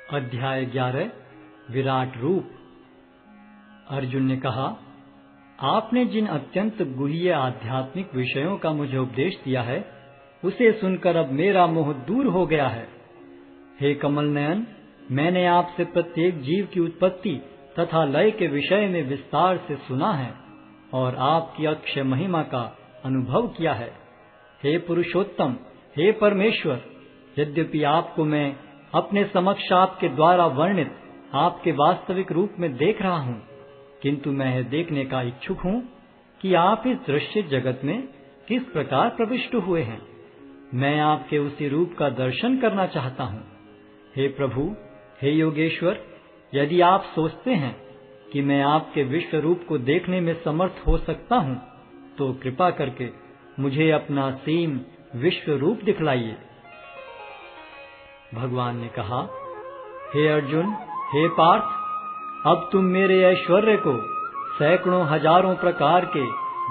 अध्याय 11 विराट रूप। अर्जुन ने कहा, आपने जिन अत्यंत गुह्य आध्यात्मिक विषयों का मुझे उपदेश दिया है, उसे सुनकर अब मेरा मोह दूर हो गया है। हे कमल नयन, मैंने आपसे प्रत्येक जीव की उत्पत्ति तथा लय के विषय में विस्तार से सुना है और आपकी अक्षय महिमा का अनुभव किया है। हे पुरुषोत्तम, हे परमेश्वर, यद्यपि आपको मैं अपने समक्ष आपके द्वारा वर्णित आपके वास्तविक रूप में देख रहा हूँ, किंतु मैं यह देखने का इच्छुक हूँ कि आप इस दृश्य जगत में किस प्रकार प्रविष्ट हुए हैं। मैं आपके उसी रूप का दर्शन करना चाहता हूँ। हे प्रभु, हे योगेश्वर, यदि आप सोचते हैं कि मैं आपके विश्व रूप को देखने में समर्थ हो सकता हूँ, तो कृपा करके मुझे अपना असीम विश्व रूप दिखलाइए। भगवान ने कहा, हे अर्जुन, हे पार्थ, अब तुम मेरे ऐश्वर्य को सैकड़ों हजारों प्रकार के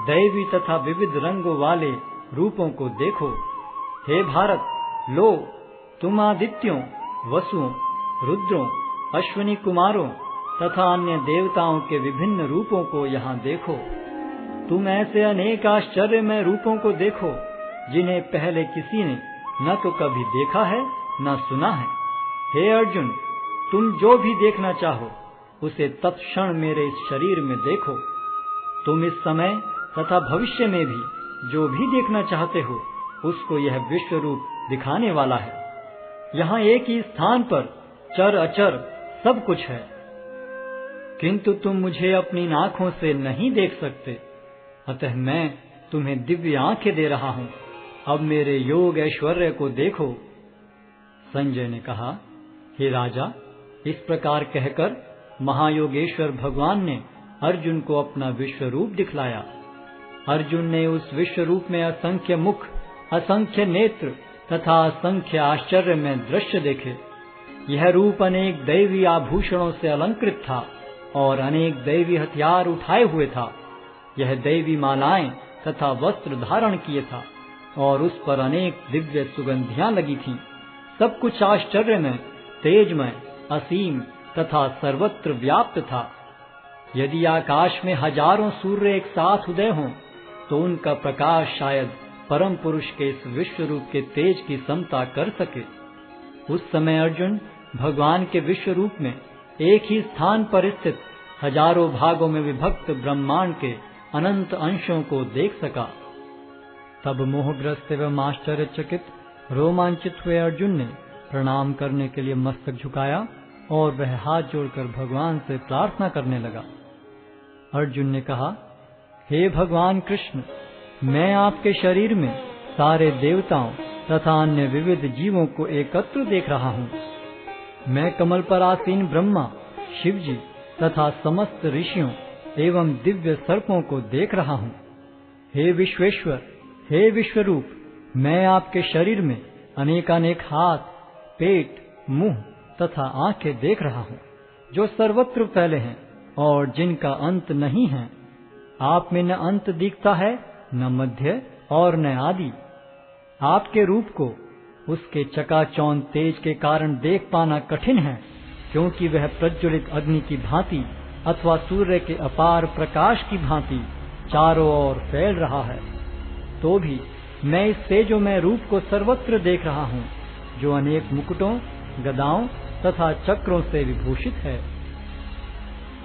दैवी तथा विविध रंगों वाले रूपों को देखो। हे भारत, लो, तुम आदित्यों, वसुओं, रुद्रों, अश्विनी कुमारों तथा अन्य देवताओं के विभिन्न रूपों को यहाँ देखो। तुम ऐसे अनेक आश्चर्यमय रूपों को देखो जिन्हें पहले किसी ने न तो कभी देखा है न सुना है। हे अर्जुन, तुम जो भी देखना चाहो उसे तत्क्षण मेरे इस शरीर में देखो। तुम इस समय तथा भविष्य में भी जो भी देखना चाहते हो उसको यह विश्व रूप दिखाने वाला है। यहाँ एक ही स्थान पर चर अचर सब कुछ है, किंतु तुम मुझे अपनी आंखों से नहीं देख सकते, अतः मैं तुम्हें दिव्य आंखें दे रहा हूँ। अब मेरे योग ऐश्वर्य को देखो। संजय ने कहा, हे राजा, इस प्रकार कहकर महायोगेश्वर भगवान ने अर्जुन को अपना विश्व रूप दिखलाया। अर्जुन ने उस विश्व रूप में असंख्य मुख, असंख्य नेत्र तथा असंख्य आश्चर्य में दृश्य देखे। यह रूप अनेक दैवी आभूषणों से अलंकृत था और अनेक दैवी हथियार उठाए हुए था। यह दैवी मालाएं तथा वस्त्र धारण किए था और उस पर अनेक दिव्य सुगंधियां लगी थीं। सब कुछ आश्चर्य में, तेजमय, असीम तथा सर्वत्र व्याप्त था। यदि आकाश में हजारों सूर्य एक साथ उदय हों, तो उनका प्रकाश शायद परम पुरुष के इस विश्व रूप के तेज की समता कर सके। उस समय अर्जुन भगवान के विश्व रूप में एक ही स्थान पर स्थित हजारों भागों में विभक्त ब्रह्मांड के अनंत अंशों को देख सका। तब मोहग्रस्त एवं आश्चर्यचकित रोमांचित हुए अर्जुन ने प्रणाम करने के लिए मस्तक झुकाया और वह हाथ जोड़कर भगवान से प्रार्थना करने लगा। अर्जुन ने कहा, हे भगवान कृष्ण, मैं आपके शरीर में सारे देवताओं तथा अन्य विविध जीवों को एकत्र देख रहा हूँ। मैं कमल पर आसीन ब्रह्मा, शिवजी तथा समस्त ऋषियों एवं दिव्य सर्पों को देख रहा हूँ। हे विश्वेश्वर, हे विश्वरूप, मैं आपके शरीर में अनेकानेक हाथ, पेट, मुंह तथा आंखें देख रहा हूँ, जो सर्वत्र फैले हैं और जिनका अंत नहीं है। आप में न अंत दिखता है, न मध्य और न आदि। आपके रूप को उसके चकाचौंध तेज के कारण देख पाना कठिन है, क्योंकि वह प्रज्वलित अग्नि की भांति अथवा सूर्य के अपार प्रकाश की भांति चारों ओर फैल रहा है। तो भी मैं इस तेजोमय रूप को सर्वत्र देख रहा हूँ, जो अनेक मुकुटों, गदाओं तथा चक्रों से विभूषित है।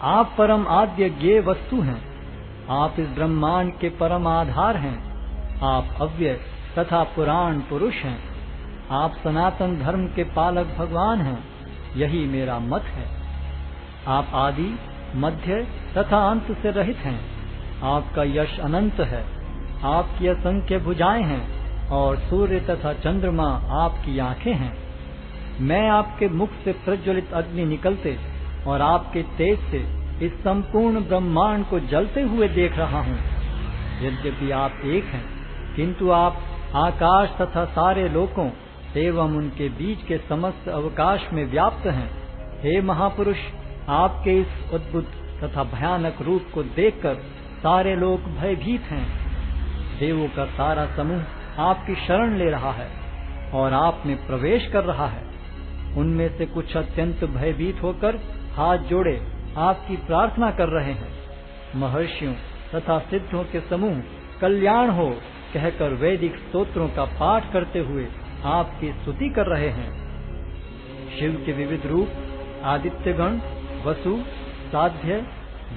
आप परम आद्य ज्ञेय वस्तु हैं। आप इस ब्रह्मांड के परम आधार हैं। आप अव्यय तथा पुराण पुरुष हैं। आप सनातन धर्म के पालक भगवान हैं। यही मेरा मत है। आप आदि, मध्य तथा अंत से रहित हैं। आपका यश अनंत है। आपकी असंख्य भुजाएं हैं और सूर्य तथा चंद्रमा आपकी आंखें हैं। मैं आपके मुख से प्रज्वलित अग्नि निकलते और आपके तेज से इस संपूर्ण ब्रह्मांड को जलते हुए देख रहा हूँ। यद्यपि आप एक हैं, किंतु आप आकाश तथा सारे लोकों एवं उनके बीच के समस्त अवकाश में व्याप्त हैं। हे महापुरुष, आपके इस अद्भुत तथा भयानक रूप को देखकर सारे लोग भयभीत हैं। देवों का सारा समूह आपकी शरण ले रहा है और आप में प्रवेश कर रहा है। उनमें से कुछ अत्यंत भयभीत होकर हाथ जोड़े आपकी प्रार्थना कर रहे हैं। महर्षियों तथा सिद्धों के समूह कल्याण हो कहकर वैदिक स्तोत्रों का पाठ करते हुए आपकी स्तुति कर रहे हैं। शिव के विविध रूप आदित्यगण, वसु, साध्य,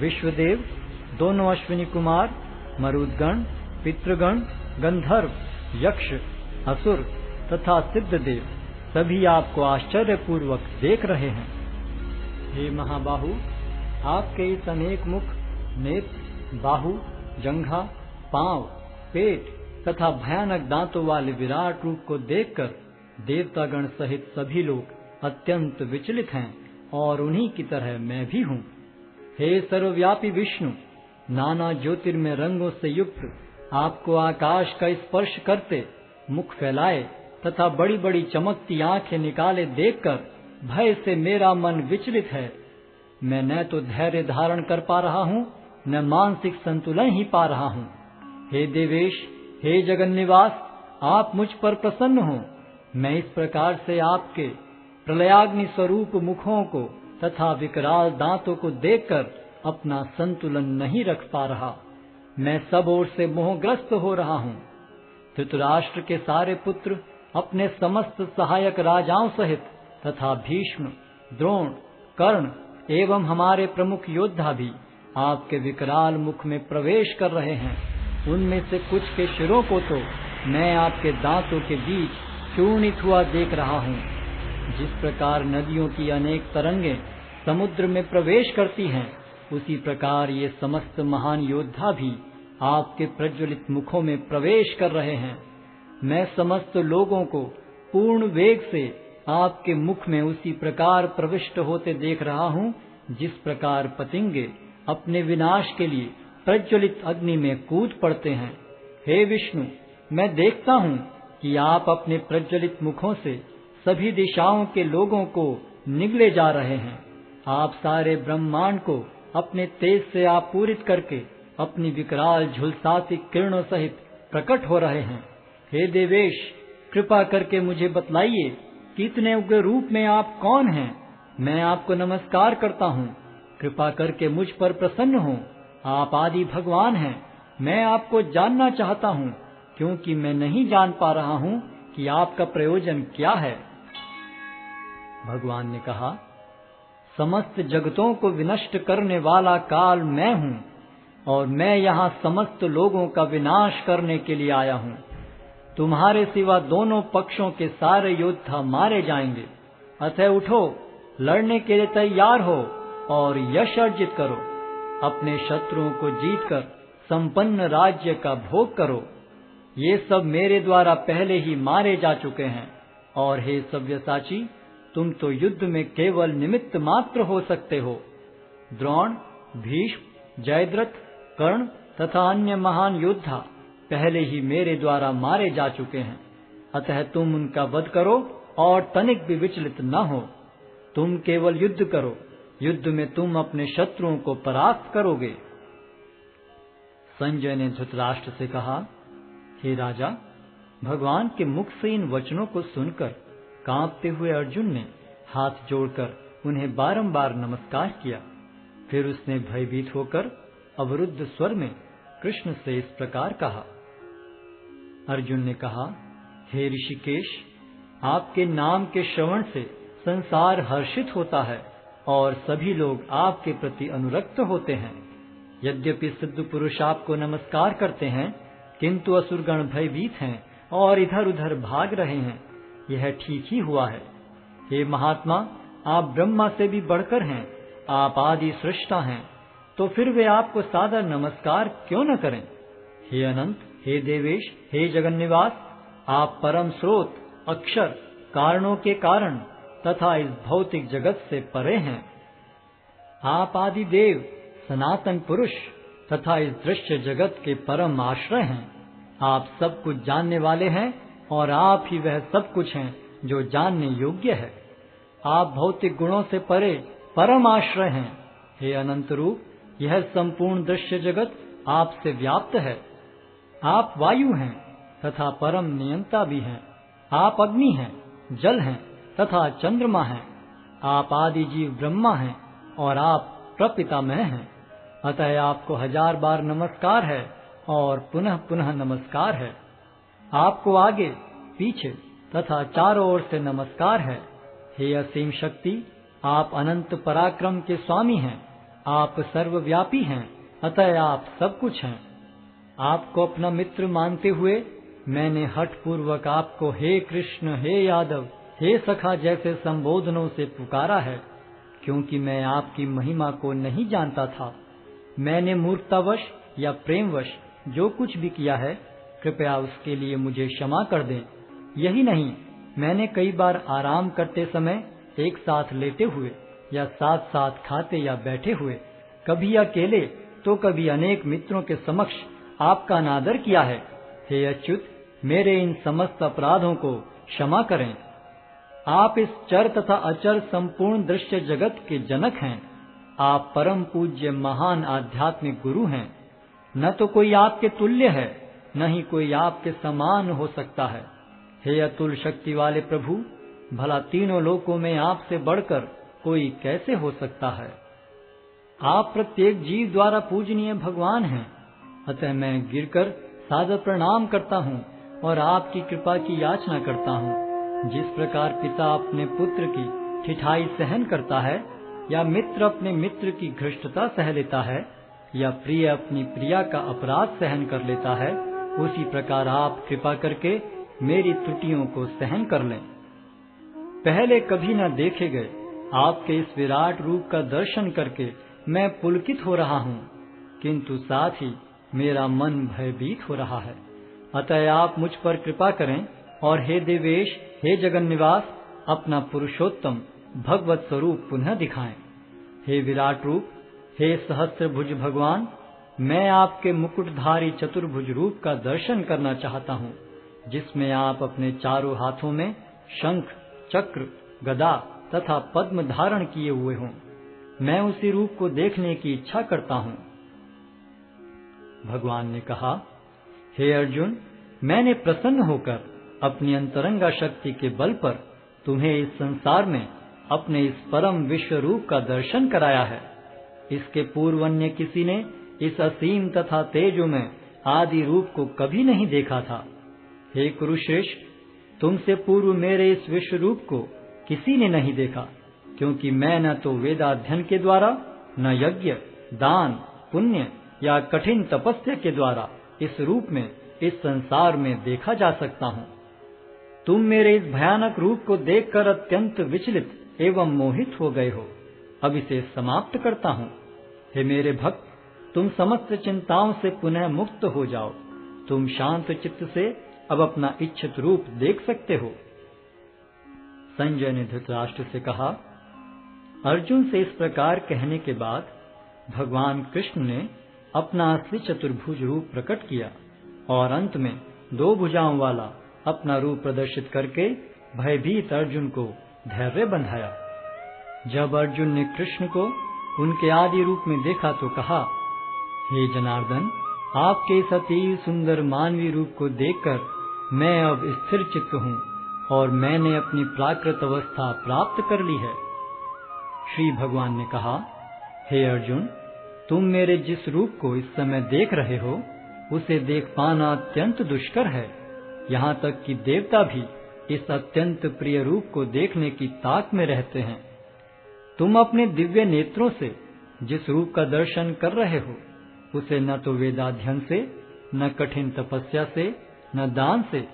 विश्वदेव, दोनों अश्विनी कुमार, मरुदगण, पितृगण, गंधर्व, यक्ष, असुर तथा सिद्धदेव सभी आपको आश्चर्यपूर्वक देख रहे हैं। हे महाबाहु, आपके इस अनेक मुख, नेत्र, बाहु, जंघा, पांव, पेट तथा भयानक दांतों वाले विराट रूप को देखकर देवतागण सहित सभी लोग अत्यंत विचलित हैं और उन्हीं की तरह मैं भी हूँ। हे सर्वव्यापी विष्णु, नाना ज्योतिर्मय रंगों से युक्त आपको आकाश का स्पर्श करते मुख फैलाए तथा बड़ी बड़ी चमकती आंखें निकाले देखकर भय से मेरा मन विचलित है। मैं न तो धैर्य धारण कर पा रहा हूँ, न मानसिक संतुलन ही पा रहा हूँ। हे देवेश, हे जगन्निवास, आप मुझ पर प्रसन्न हो। मैं इस प्रकार से आपके प्रलयाग्नि स्वरूप मुखों को तथा विकराल दांतों को देखकर अपना संतुलन नहीं रख पा रहा। मैं सब ओर से मोहग्रस्त हो रहा हूँ। धृतराष्ट्र के सारे पुत्र अपने समस्त सहायक राजाओं सहित तथा भीष्म, द्रोण, कर्ण एवं हमारे प्रमुख योद्धा भी आपके विकराल मुख में प्रवेश कर रहे हैं। उनमें से कुछ के शिरों को तो मैं आपके दांतों के बीच चूर्णित हुआ देख रहा हूँ। जिस प्रकार नदियों की अनेक तरंगें समुद्र में प्रवेश करती हैं, उसी प्रकार ये समस्त महान योद्धा भी आपके प्रज्वलित मुखों में प्रवेश कर रहे हैं। मैं समस्त लोगों को पूर्ण वेग से आपके मुख में उसी प्रकार प्रविष्ट होते देख रहा हूँ, जिस प्रकार पतंगे अपने विनाश के लिए प्रज्वलित अग्नि में कूद पड़ते हैं। हे विष्णु, मैं देखता हूँ कि आप अपने प्रज्वलित मुखों से सभी दिशाओं के लोगों को निगले जा रहे हैं। आप सारे ब्रह्मांड को अपने तेज से आपूरित करके अपनी विकराल झुलसाती किरणों सहित प्रकट हो रहे हैं। हे देवेश, कृपा करके मुझे बतलाइए कि इतने उग्र रूप में आप कौन हैं। मैं आपको नमस्कार करता हूँ, कृपा करके मुझ पर प्रसन्न हो। आप आदि भगवान हैं। मैं आपको जानना चाहता हूँ, क्योंकि मैं नहीं जान पा रहा हूँ कि आपका प्रयोजन क्या है। भगवान ने कहा, समस्त जगतों को विनष्ट करने वाला काल मैं हूँ और मैं यहाँ समस्त लोगों का विनाश करने के लिए आया हूँ। तुम्हारे सिवा दोनों पक्षों के सारे योद्धा मारे जाएंगे। अतः उठो, लड़ने के लिए तैयार हो और यश अर्जित करो। अपने शत्रुओं को जीतकर संपन्न राज्य का भोग करो। ये सब मेरे द्वारा पहले ही मारे जा चुके हैं। और हे सव्यसाची, तुम तो युद्ध में केवल निमित्त मात्र हो सकते हो। द्रोण, भीष्म, जयद्रथ, कर्ण तथा अन्य महान योद्धा पहले ही मेरे द्वारा मारे जा चुके हैं। अतः तुम उनका वध करो और तनिक भी विचलित न हो। तुम केवल युद्ध करो, युद्ध में तुम अपने शत्रुओं को परास्त करोगे। संजय ने धृतराष्ट्र से कहा, हे राजा, भगवान के मुख से इन वचनों को सुनकर कांपते हुए अर्जुन ने हाथ जोड़कर उन्हें बारंबार नमस्कार किया। फिर उसने भयभीत होकर अवरुद्ध स्वर में कृष्ण से इस प्रकार कहा। अर्जुन ने कहा, हे ऋषिकेश, आपके नाम के श्रवण से संसार हर्षित होता है और सभी लोग आपके प्रति अनुरक्त होते हैं। यद्यपि सिद्ध पुरुष आपको नमस्कार करते हैं, किंतु असुरगण भयभीत हैं और इधर उधर भाग रहे हैं। यह ठीक ही हुआ है। हे महात्मा, आप ब्रह्मा से भी बढ़कर हैं। आप आदि सृष्टा हैं, तो फिर वे आपको सादर नमस्कार क्यों न करें। हे अनंत, हे देवेश, हे जगन्निवास, आप परम स्रोत, अक्षर, कारणों के कारण तथा इस भौतिक जगत से परे हैं। आप आदि देव, सनातन पुरुष तथा इस दृश्य जगत के परम आश्रय हैं। आप सब कुछ जानने वाले हैं और आप ही वह सब कुछ हैं जो जानने योग्य है। आप भौतिक गुणों से परे परम आश्रय हैं। हे अनंत रूप, यह संपूर्ण दृश्य जगत आपसे व्याप्त है। आप वायु हैं तथा परम नियंता भी हैं। आप अग्नि हैं, जल हैं तथा चंद्रमा हैं। आप आदि जीव ब्रह्मा हैं और आप प्रपितामह हैं। अतः आपको 1000 बार नमस्कार है और पुनः पुनः नमस्कार है। आपको आगे पीछे तथा चारों ओर से नमस्कार है। हे असीम शक्ति, आप अनंत पराक्रम के स्वामी हैं। आप सर्वव्यापी हैं, अतः आप सब कुछ हैं। आपको अपना मित्र मानते हुए मैंने हठ पूर्वक आपको हे कृष्ण, हे यादव, हे सखा जैसे संबोधनों से पुकारा है, क्योंकि मैं आपकी महिमा को नहीं जानता था। मैंने मूर्खतावश या प्रेमवश जो कुछ भी किया है, कृपया उसके लिए मुझे क्षमा कर दें। यही नहीं, मैंने कई बार आराम करते समय एक साथ लेटे हुए या साथ साथ खाते या बैठे हुए, कभी अकेले तो कभी अनेक मित्रों के समक्ष आपका अनादर किया है। हे अच्युत, मेरे इन समस्त अपराधों को क्षमा करें। आप इस चर तथा अचर संपूर्ण दृश्य जगत के जनक हैं। आप परम पूज्य महान आध्यात्मिक गुरु हैं। न तो कोई आपके तुल्य है, न ही कोई आपके समान हो सकता है। हे अतुल शक्ति वाले प्रभु, भला तीनों लोकों में आपसे बढ़कर कोई कैसे हो सकता है। आप प्रत्येक जीव द्वारा पूजनीय भगवान हैं। अतः मैं गिरकर सादर प्रणाम करता हूँ और आपकी कृपा की याचना करता हूँ। जिस प्रकार पिता अपने पुत्र की ठिठाई सहन करता है, या मित्र अपने मित्र की घृष्टता सह लेता है, या प्रिय अपनी प्रिया का अपराध सहन कर लेता है, उसी प्रकार आप कृपा करके मेरी त्रुटियों को सहन कर लें। पहले कभी न देखे गए आपके इस विराट रूप का दर्शन करके मैं पुलकित हो रहा हूँ, किंतु साथ ही मेरा मन भयभीत हो रहा है। अतः आप मुझ पर कृपा करें और हे देवेश, हे जगन्निवास, अपना पुरुषोत्तम भगवत स्वरूप पुनः दिखाएं। हे विराट रूप, हे सहस्त्रभुज भगवान, मैं आपके मुकुटधारी चतुर्भुज रूप का दर्शन करना चाहता हूँ, जिसमें आप अपने चारों हाथों में शंख, चक्र, गदा तथा पद्म धारण किए हुए हों। मैं उसी रूप को देखने की इच्छा करता हूँ। भगवान ने कहा, हे अर्जुन, मैंने प्रसन्न होकर अपनी अंतरंगा शक्ति के बल पर तुम्हें इस संसार में अपने इस परम विश्व रूप का दर्शन कराया है। इसके पूर्व अन्य किसी ने इस असीम तथा तेजोमय आदि रूप को कभी नहीं देखा था। हे कुरुश्रेष्ठ, तुमसे पूर्व मेरे इस विश्व रूप को किसी ने नहीं देखा, क्योंकि मैं न तो वेदाध्ययन के द्वारा, न यज्ञ, दान, पुण्य या कठिन तपस्या के द्वारा इस रूप में इस संसार में देखा जा सकता हूँ। तुम मेरे इस भयानक रूप को देखकर अत्यंत विचलित एवं मोहित हो गए हो। अब इसे समाप्त करता हूँ। हे मेरे भक्त, तुम समस्त चिंताओं से पुनः मुक्त हो जाओ। तुम शांत चित्त से अब अपना इच्छित रूप देख सकते हो। संजय ने धृतराष्ट्र से कहा। अर्जुन से इस प्रकार कहने के बाद भगवान कृष्ण ने अपना असली चतुर्भुज रूप प्रकट किया और अंत में 2 भुजाओं वाला अपना रूप प्रदर्शित करके भयभीत अर्जुन को धैर्य बंधाया। जब अर्जुन ने कृष्ण को उनके आदि रूप में देखा तो कहा, हे जनार्दन, आपके इस अति सुंदर मानवीय रूप को देखकर मैं अब स्थिर चित्त हूँ और मैंने अपनी प्राकृत अवस्था प्राप्त कर ली है। श्री भगवान ने कहा, हे अर्जुन, तुम मेरे जिस रूप को इस समय देख रहे हो, उसे देख पाना अत्यंत दुष्कर है। यहाँ तक कि देवता भी इस अत्यंत प्रिय रूप को देखने की ताक में रहते हैं। तुम अपने दिव्य नेत्रों से जिस रूप का दर्शन कर रहे हो, उसे न तो वेदाध्ययन से, न कठिन तपस्या से, न दान से,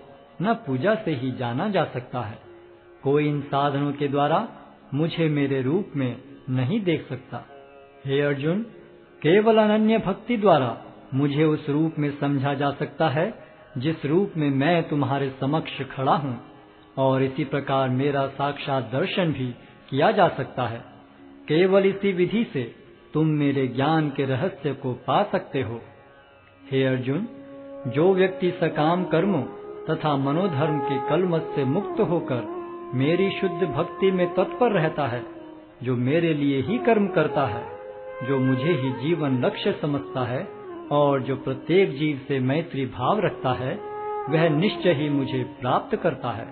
न पूजा से ही जाना जा सकता है। कोई इन साधनों के द्वारा मुझे मेरे रूप में नहीं देख सकता। हे अर्जुन, केवल अनन्य भक्ति द्वारा मुझे उस रूप में समझा जा सकता है जिस रूप में मैं तुम्हारे समक्ष खड़ा हूँ, और इसी प्रकार मेरा साक्षात दर्शन भी किया जा सकता है। केवल इसी विधि से तुम मेरे ज्ञान के रहस्य को पा सकते हो। हे अर्जुन, जो व्यक्ति सकाम कर्मों तथा मनोधर्म के कलमश से मुक्त होकर मेरी शुद्ध भक्ति में तत्पर रहता है, जो मेरे लिए ही कर्म करता है, जो मुझे ही जीवन लक्ष्य समझता है और जो प्रत्येक जीव से मैत्री भाव रखता है, वह निश्चय ही मुझे प्राप्त करता है।